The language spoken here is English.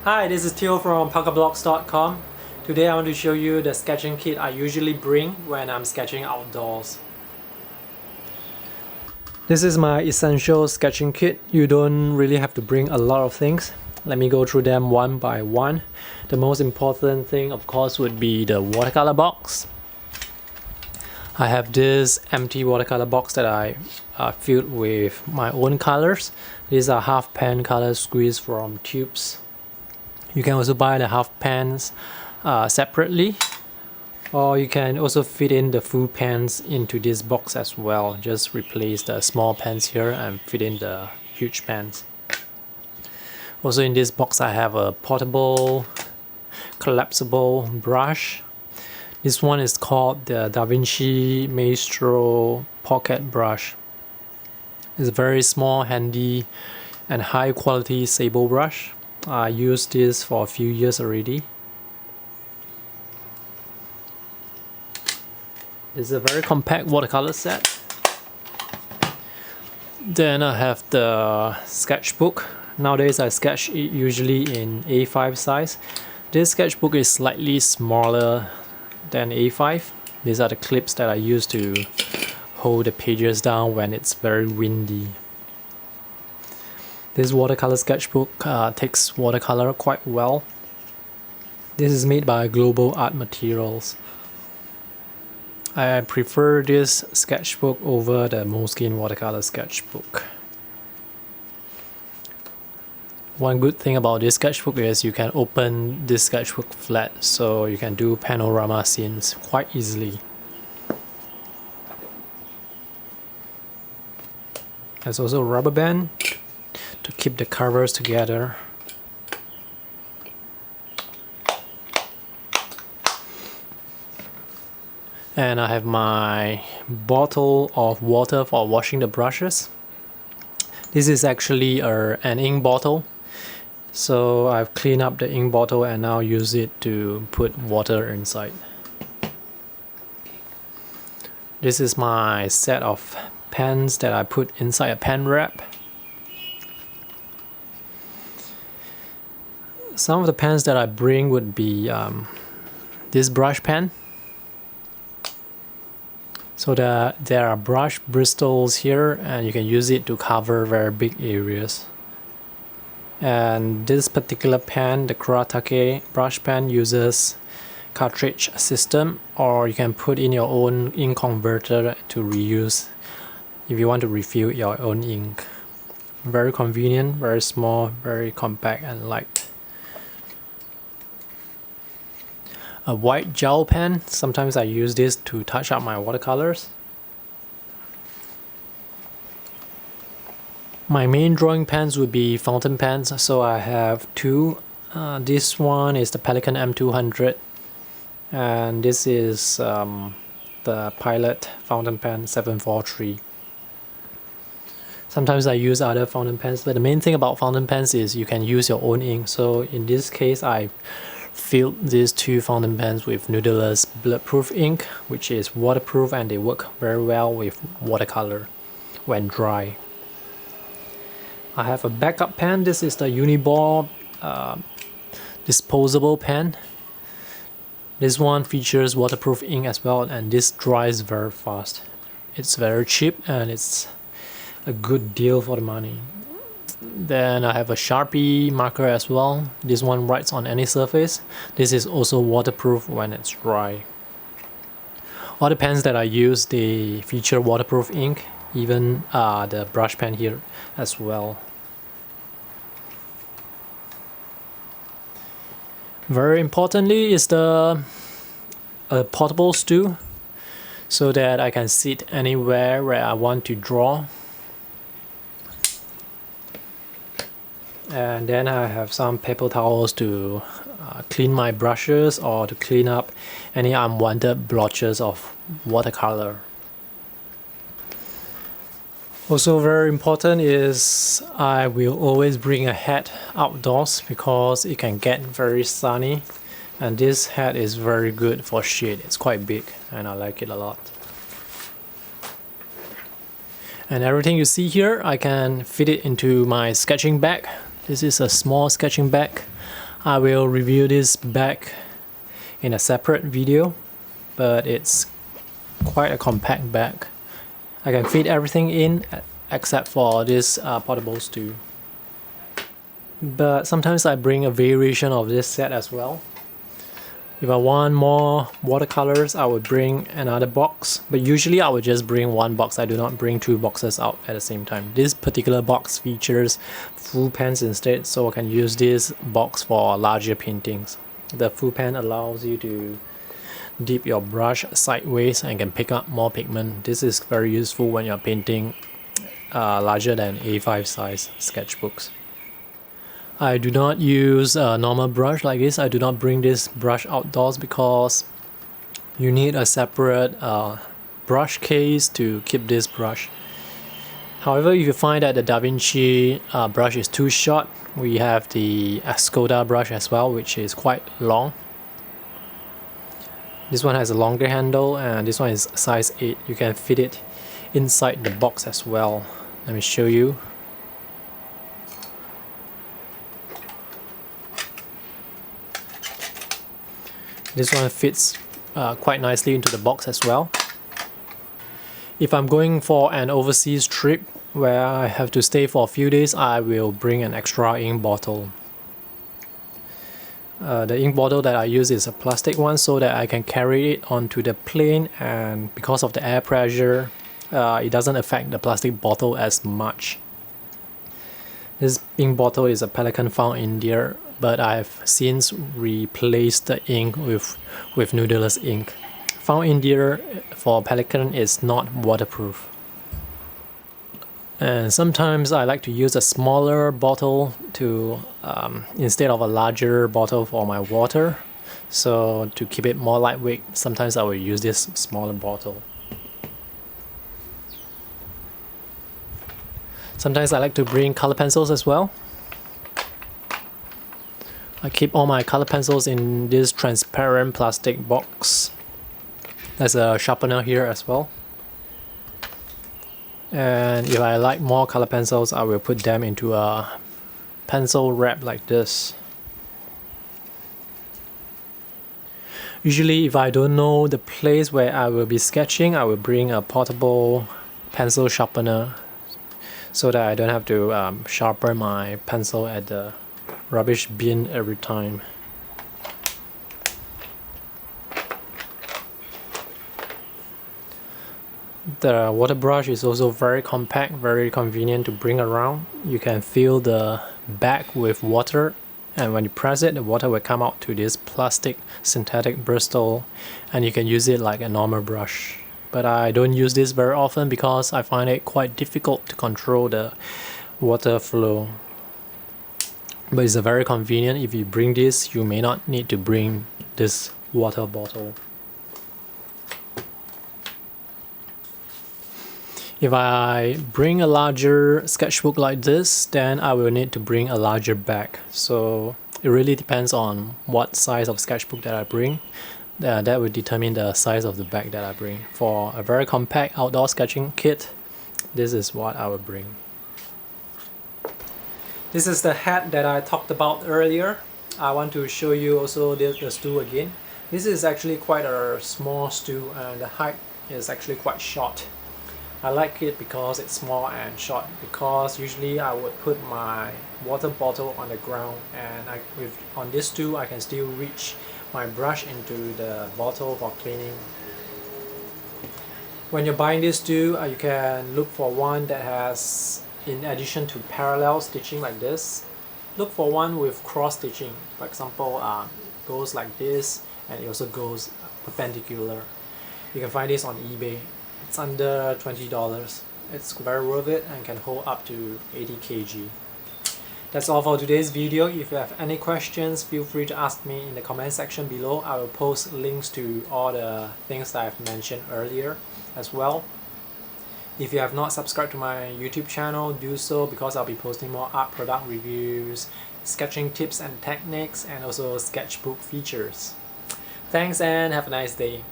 Hi, this is Theo from watercolourblocks.com. Today I want to show you the sketching kit I usually bring when I'm sketching outdoors. This is my essential sketching kit. You don't really have to bring a lot of things. Let me go through them one by one. The most important thing, of course, would be the watercolor box. I have this empty watercolor box that I filled with my own colors. These are half pan colors squeezed from tubes. You can also buy the half pans separately, or you can also fit in the full pans into this box as well. Just replace the small pans here and fit in the huge pans. Also in this box I have a portable collapsible brush. This one is called the Vinci Maestro pocket brush. It's a very small, handy and high quality sable brush. I used this for a few years already. It's a very compact watercolor set. Then I have the sketchbook. Nowadays I sketch it usually in A5 size. This sketchbook is slightly smaller than A5. These are the clips that I use to hold the pages down when it's very windy. This watercolor sketchbook takes watercolor quite well. This is made by Global Art Materials. I prefer this sketchbook over the Moleskine watercolor sketchbook. One good thing about this sketchbook is you can open this sketchbook flat, so you can do panorama scenes quite easily. There's also a rubber band to keep the covers together. And I have my bottle of water for washing the brushes. This is actually an ink bottle. So I've cleaned up the ink bottle and now use it to put water inside. This is my set of pens that I put inside a pen wrap. Some of the pens that I bring would be this brush pen. So there are brush bristles here and you can use it to cover very big areas. And this particular pen, the Kuratake brush pen, uses cartridge system, or you can put in your own ink converter to reuse if you want to refill your own ink. Very convenient, very small, very compact and light. A white gel pen. Sometimes I use this to touch up my watercolors. My main drawing pens would be fountain pens, so I have two. This one is the Pelikan M200 and this is the Pilot fountain pen 743. Sometimes I use other fountain pens, but the main thing about fountain pens is you can use your own ink. So in this case I filled these two fountain pens with Noodler's bulletproof ink, which is waterproof and they work very well with watercolor when dry. I have a backup pen. This is the Uniball disposable pen. This one features waterproof ink as well and this dries very fast. It's very cheap and it's a good deal for the money. Then I have a Sharpie marker as well. This one writes on any surface. This is also waterproof when it's dry. All the pens that I use, they feature waterproof ink, even the brush pen here as well. Very importantly is the portable stool, so that I can sit anywhere where I want to draw. And then I have some paper towels to clean my brushes or to clean up any unwanted blotches of watercolor. Also very important is I will always bring a hat outdoors because it can get very sunny, and this hat is very good for shade. It's quite big and I like it a lot. And everything you see here, I can fit it into my sketching bag. This is a small sketching bag. I will review this bag in a separate video, but it's quite a compact bag. I can fit everything in except for this portable stool. But sometimes I bring a variation of this set as well. If I want more watercolors, I would bring another box, but usually I would just bring one box. I do not bring two boxes out at the same time. This particular box features full pans instead, so I can use this box for larger paintings. The full pan allows you to dip your brush sideways and can pick up more pigment. This is very useful when you're painting larger than A5 size sketchbooks. I do not use a normal brush like this. I do not bring this brush outdoors because you need a separate brush case to keep this brush. However, if you find that the Da Vinci brush is too short, we have the Escoda brush as well, which is quite long. This one has a longer handle and this one is size 8. You can fit it inside the box as well. Let me show you. This one fits quite nicely into the box as well. If I'm going for an overseas trip where I have to stay for a few days, I will bring an extra ink bottle. The ink bottle that I use is a plastic one so that I can carry it onto the plane, and because of the air pressure, it doesn't affect the plastic bottle as much. This ink bottle is a Pelican found in India, but I've since replaced the ink with Noodler's ink. Found in India for Pelican is not waterproof. And sometimes I like to use a smaller bottle to instead of a larger bottle for my water. So to keep it more lightweight, sometimes I will use this smaller bottle. Sometimes I like to bring color pencils as well. I keep all my color pencils in this transparent plastic box. There's a sharpener here as well. And if I like more color pencils, I will put them into a pencil wrap like this. Usually if I don't know the place where I will be sketching, I will bring a portable pencil sharpener so that I don't have to sharpen my pencil at the rubbish bin every time. The water brush is also very compact, very convenient to bring around. You can fill the bag with water, and when you press it, the water will come out to this plastic synthetic bristle, and you can use it like a normal brush. But I don't use this very often because I find it quite difficult to control the water flow. But it's very convenient. If you bring this, you may not need to bring this water bottle. If I bring a larger sketchbook like this, then I will need to bring a larger bag. So it really depends on what size of sketchbook that I bring. That will determine the size of the bag that I bring. For a very compact outdoor sketching kit, this is what I will bring. This is the hat that I talked about earlier. I want to show you also the stool again. This is actually quite a small stool and the height is actually quite short. I like it because it's small and short, because usually I would put my water bottle on the ground, and on this stool I can still reach my brush into the bottle for cleaning. When you're buying this stool, you can look for one that has, in addition to parallel stitching like this, look for one with cross stitching. For example, goes like this, and it also goes perpendicular. You can find this on eBay. It's under $20. It's very worth it and can hold up to 80 kg. That's all for today's video. If you have any questions, feel free to ask me in the comment section below. I will post links to all the things that I've mentioned earlier as well. If you have not subscribed to my YouTube channel, do so, because I'll be posting more art product reviews, sketching tips and techniques, and also sketchbook features. Thanks and have a nice day.